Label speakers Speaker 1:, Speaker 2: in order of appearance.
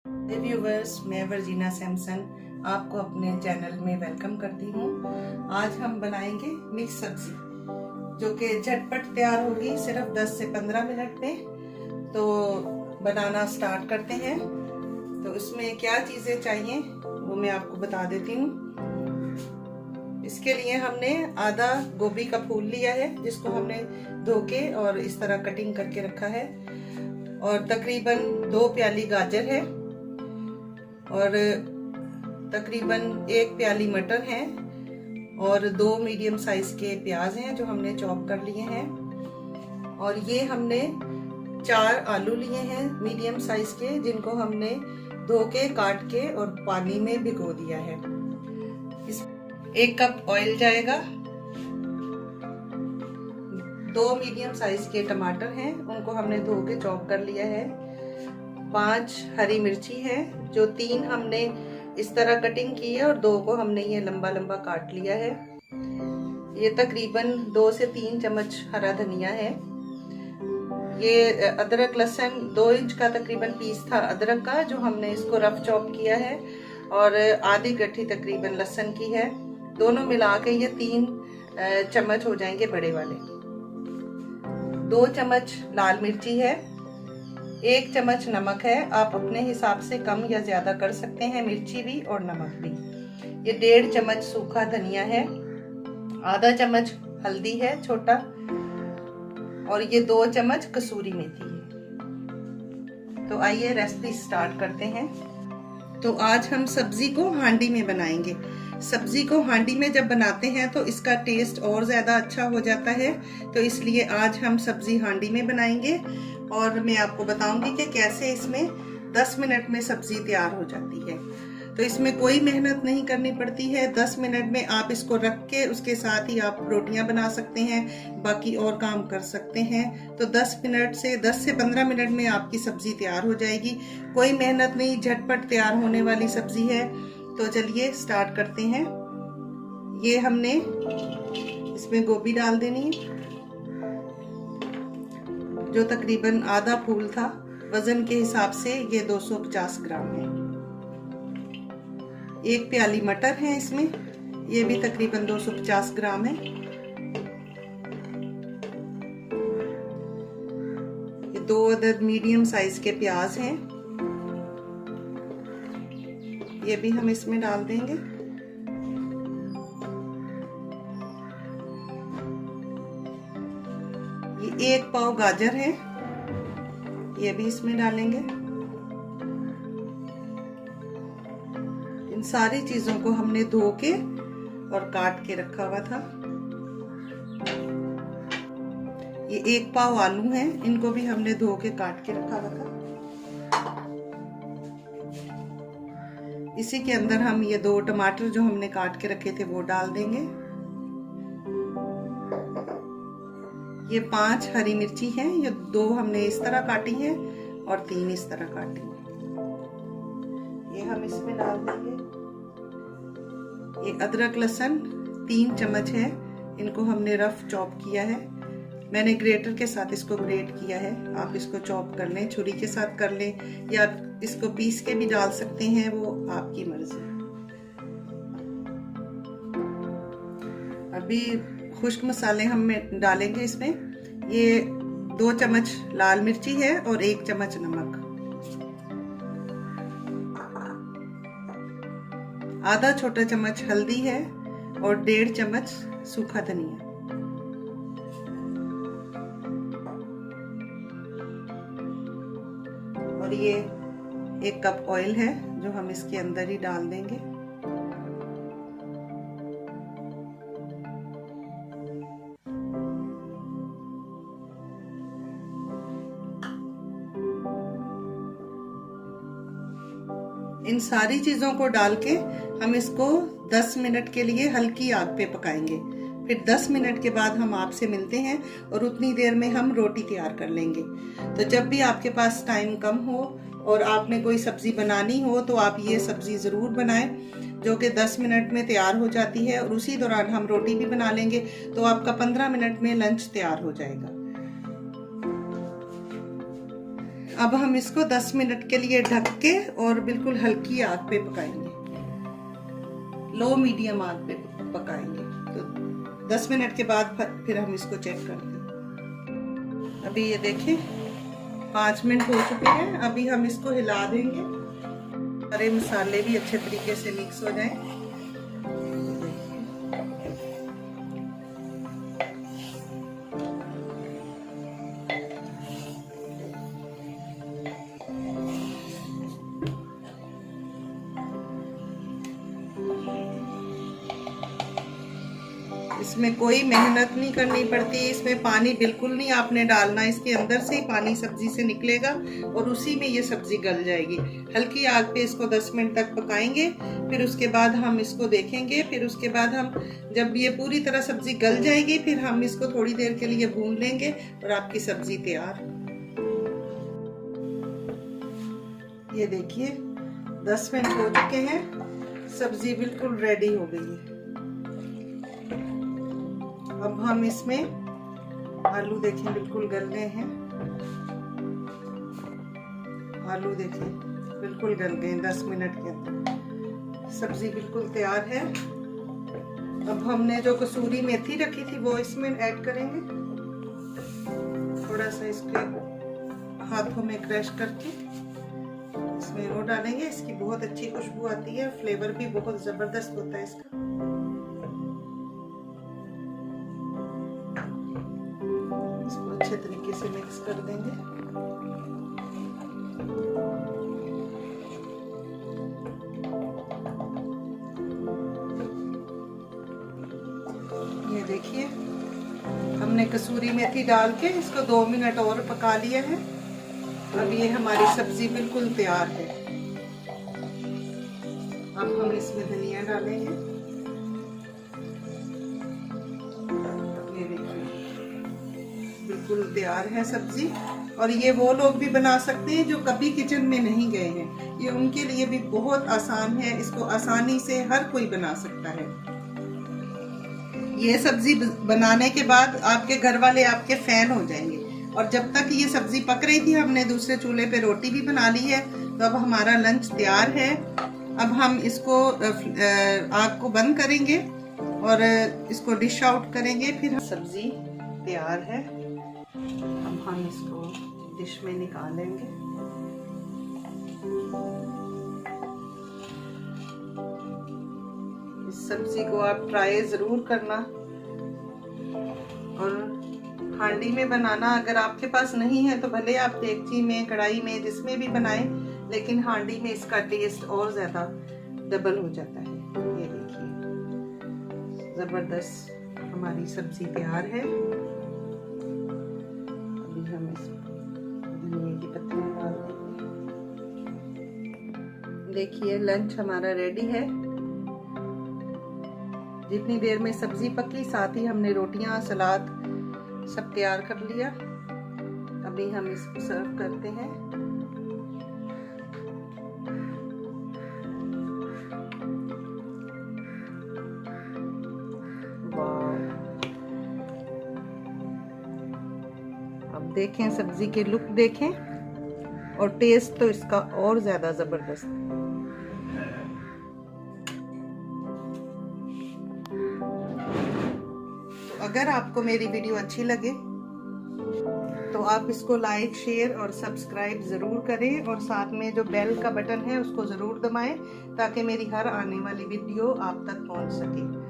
Speaker 1: Viewers, मैं Virginia Samson आपको अपने चैनल में वेलकम करती हूँ। आज हम बनाएंगे मिक्स सब्जी जो कि झटपट तैयार होगी सिर्फ 10 से 15 मिनट में। तो बनाना स्टार्ट करते हैं। तो इसमें क्या चीज़ें चाहिए वो मैं आपको बता देती हूँ। इसके लिए हमने आधा गोभी का फूल लिया है जिसको हमने धो के और इस तरह कटिंग करके रखा है, और तकरीबन 2 प्याली गाजर है, और तकरीबन 1 प्याली मटर है, और 2 मीडियम साइज के प्याज हैं जो हमने चॉप कर लिए हैं, और ये हमने 4 आलू लिए हैं मीडियम साइज के जिनको हमने धो के काट के और पानी में भिगो दिया है। 1 कप ऑयल जाएगा। 2 मीडियम साइज के टमाटर हैं, उनको हमने धो के चॉप कर लिया है। 5 हरी मिर्ची है जो 3 हमने इस तरह कटिंग की है और 2 को हमने ये लंबा लंबा काट लिया है। ये तकरीबन 2 से 3 चम्मच हरा धनिया है। ये अदरक लहसुन 2 इंच का तकरीबन पीस था अदरक का जो हमने इसको रफ चॉप किया है, और आधी गट्ठी तकरीबन लहसुन की है। दोनों मिला के ये 3 चम्मच हो जाएंगे बड़े वाले। 2 चम्मच लाल मिर्ची है, 1 चम्मच नमक है। आप अपने हिसाब से कम या ज्यादा कर सकते हैं, मिर्ची भी और नमक भी। ये 1.5 चम्मच सूखा धनिया है, आधा चम्मच हल्दी है छोटा, और ये 2 चम्मच कसूरी मेथी है। तो आइए रेसिपी स्टार्ट करते हैं। तो आज हम सब्जी को हांडी में बनाएंगे। सब्जी को हांडी में जब बनाते हैं तो इसका टेस्ट और ज्यादा अच्छा हो जाता है, तो इसलिए आज हम सब्जी हांडी में बनाएंगे। और मैं आपको बताऊंगी कि कैसे इसमें 10 मिनट में सब्जी तैयार हो जाती है। तो इसमें कोई मेहनत नहीं करनी पड़ती है। 10 मिनट में आप इसको रख के उसके साथ ही आप रोटियां बना सकते हैं, बाकी और काम कर सकते हैं। तो 10 से 15 मिनट में आपकी सब्जी तैयार हो जाएगी। कोई मेहनत नहीं, झटपट तैयार होने वाली सब्जी है। तो चलिए स्टार्ट करते हैं। ये हमने इसमें गोभी डाल देनी है जो तकरीबन आधा फूल था। वजन के हिसाब से ये 250 ग्राम है। 1 प्याली मटर है इसमें, ये भी तकरीबन 250 ग्राम है। ये 2 अदद मीडियम साइज के प्याज हैं, ये भी हम इसमें डाल देंगे। ये 1 पाव गाजर है, ये भी इसमें डालेंगे। इन सारी चीजों को हमने धो के और काट के रखा हुआ था। ये 1 पाव आलू हैं, इनको भी हमने धो के काट के रखा हुआ था। इसी के अंदर हम ये 2 टमाटर जो हमने काट के रखे थे वो डाल देंगे। ये 5 हरी मिर्ची हैं, ये 2 हमने इस तरह काटी हैं और 3 इस तरह काटी हैं, ये हम इसमें डाल देंगे। ये अदरक लहसुन 3 चम्मच है, इनको हमने रफ चॉप किया है। मैंने ग्रेटर के साथ इसको ग्रेट किया है। आप इसको चॉप कर लें, छुरी के साथ कर लें, या इसको पीस के भी डाल सकते हैं, वो आपकी मर्जी। अभी खुश्क मसाले हम डालेंगे इसमें। ये 2 चम्मच लाल मिर्ची है और 1 चम्मच नमक, आधा छोटा चम्मच हल्दी है, और 1.5 चम्मच सूखा धनिया। और ये 1 कप ऑयल है जो हम इसके अंदर ही डाल देंगे। इन सारी चीजों को डाल के हम इसको 10 मिनट के लिए हल्की आग पे पकाएंगे। फिर 10 मिनट के बाद हम आपसे मिलते हैं और उतनी देर में हम रोटी तैयार कर लेंगे। तो जब भी आपके पास टाइम कम हो और आपने कोई सब्जी बनानी हो तो आप ये सब्जी जरूर बनाएं जो कि 10 मिनट में तैयार हो जाती है, और उसी दौरान हम रोटी भी बना लेंगे तो आपका 15 मिनट में लंच तैयार हो जाएगा। अब हम इसको 10 मिनट के लिए ढक के और बिल्कुल हल्की आग पे पकाएंगे, लो मीडियम आग पे पकाएंगे। तो 10 मिनट के बाद फिर हम इसको चेक करते हैं। अभी ये देखिए 5 मिनट हो चुके हैं। अभी हम इसको हिला देंगे, सारे मसाले भी अच्छे तरीके से मिक्स हो जाएं। इसमें कोई मेहनत नहीं करनी पड़ती, इसमें पानी बिल्कुल नहीं आपने डालना, इसके अंदर से ही पानी सब्जी से निकलेगा और उसी में ये सब्जी गल जाएगी। हल्की आग पे इसको 10 मिनट तक पकाएंगे, फिर उसके बाद हम इसको देखेंगे। फिर उसके बाद हम जब ये पूरी तरह सब्जी गल जाएगी फिर हम इसको थोड़ी देर के लिए भून लेंगे और आपकी सब्जी तैयार। ये देखिए 10 मिनट हो चुके हैं, सब्जी बिल्कुल रेडी हो गई है। अब हम इसमें आलू देखें बिल्कुल गल गए हैं, आलू देखें बिल्कुल गल गए 10 मिनट के अंदर। सब्जी बिल्कुल तैयार है। अब हमने जो कसूरी मेथी रखी थी वो इसमें ऐड करेंगे, थोड़ा सा इसके हाथों में क्रश करके इसमें वो डालेंगे। इसकी बहुत अच्छी खुशबू आती है, फ्लेवर भी बहुत जबरदस्त होता है इसका। अच्छे तरीके से मिक्स कर देंगे। ये देखिए हमने कसूरी मेथी डाल के इसको 2 मिनट और पका लिया है। अब ये हमारी सब्जी बिल्कुल तैयार है। अब हम इसमें धनिया डालेंगे। बिल्कुल तैयार है सब्जी। और ये वो लोग भी बना सकते हैं जो कभी किचन में नहीं गए हैं, ये उनके लिए भी बहुत आसान है, इसको आसानी से हर कोई बना सकता है। ये सब्जी बनाने के बाद आपके घर वाले आपके फैन हो जाएंगे। और जब तक ये सब्जी पक रही थी हमने दूसरे चूल्हे पे रोटी भी बना ली है। तो अब हमारा लंच तैयार है। अब हम इसको आग को बंद करेंगे और इसको डिश आउट करेंगे। फिर सब्जी तैयार है। अब हम इसको डिश में निकालेंगे। इस सब्जी को आप ट्राई जरूर करना और हांडी में बनाना। अगर आपके पास नहीं है तो भले आप देगची में, कढ़ाई में, जिसमें भी बनाएं, लेकिन हांडी में इसका टेस्ट और ज्यादा डबल हो जाता है। ये देखिए जबरदस्त हमारी सब्जी तैयार है। अभी हम इसमें धनिया की पत्तियां डाल देंगे। देखिए लंच हमारा रेडी है। जितनी देर में सब्जी पकी साथ ही हमने रोटियां, सलाद सब तैयार कर लिया। अभी हम इसको सर्व करते हैं। अब देखें सब्जी के लुक देखें और टेस्ट तो इसका और ज्यादा जबरदस्त। तो अगर आपको मेरी वीडियो अच्छी लगे तो आप इसको लाइक, शेयर और सब्सक्राइब जरूर करें और साथ में जो बेल का बटन है उसको जरूर दबाएं ताकि मेरी हर आने वाली वीडियो आप तक पहुंच सके।